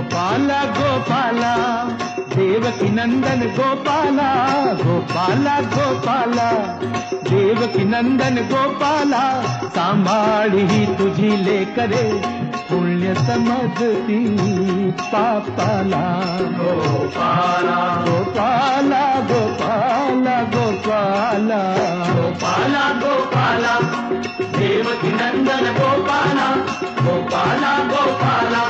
गोपाला गोपाला देवकी नंदन गोपाला गोपाला गोपाला देवकी नंदन गोपाला सांभाळी तुझी लेकरे पुण्य समजती पापाला गोपाला गोपाला गोपाला गोपाला गोपाला गोपाला देवकी नंदन गोपाला गोपाला गोपाला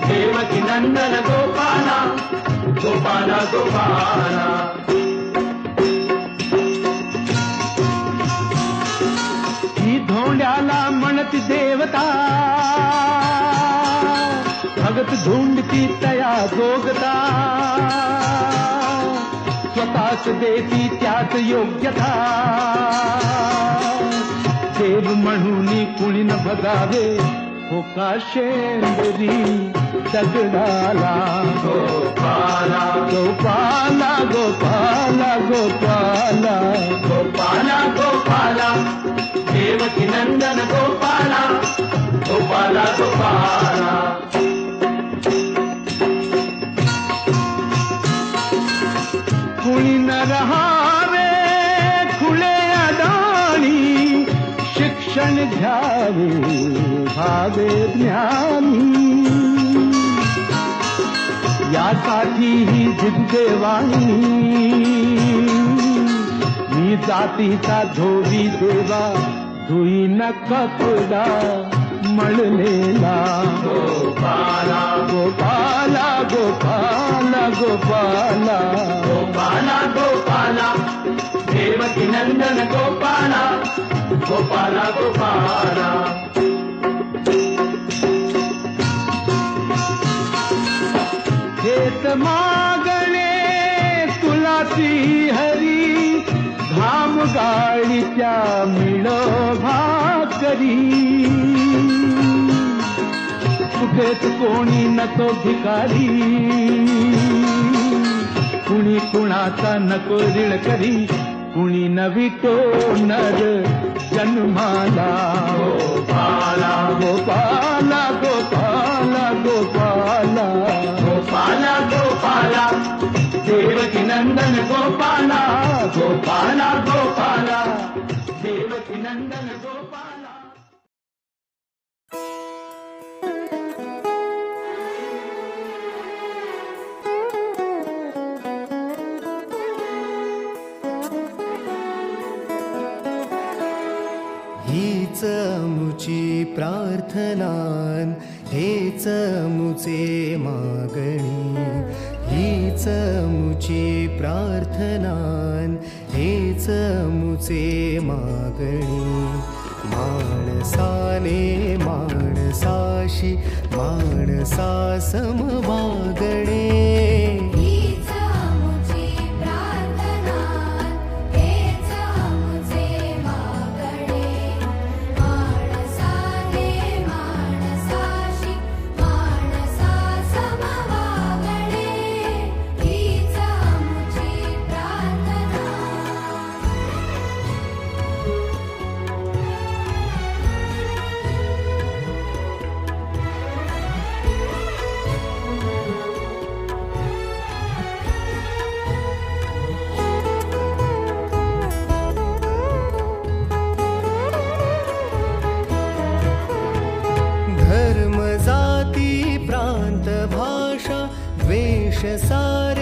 देवकी नंदन गोपाला गोपाला गोपाला ही धोंड्याला म्हणती देवता भगत धुंडती तया जोगता स्वतःच देती त्याच योग्यता देव म्हणून कुणी न बघावे हो का शेंदरी दगडाला गोपाला गोपाला गोपाला गोपाला गोपाला गोपाला देवकी नंदन गोपाला गोपाला गोपाला कुणी न रहावे खुले अडाणी शिक्षण घ्यावे भावे ज्ञानी यासाठी ही जिद्देवाणी मी जातीचा धोबी देवा धुई न कपडा मळलेला गोपाला गोपाला गोपाला गोपाला गोपाला गोपाला देवकी नंदन गोपाला गोपाला गोपाला हेत मागणे तुला ती हरी घाम गाळीच्या मिळो भाकरी कुठेच कोणी नको भिकारी कुणी कुणाचा नको ऋण करी कुणी नवितो नर जन्माला गोपाला गोपाला गोपाला गोपाला गोपाला गोपाला देवकी नंदन गोपाला गोपाला गोपाला देवकी नंदन गोपाला हीच मुची प्रार्थनान हेच मुचे मागणी हीच मुची प्रार्थनान हेच मुचे मागणी माणसाने माणसाशी माणसा समवागणे धर्म जाती प्रांत भाषा द्वेष सारे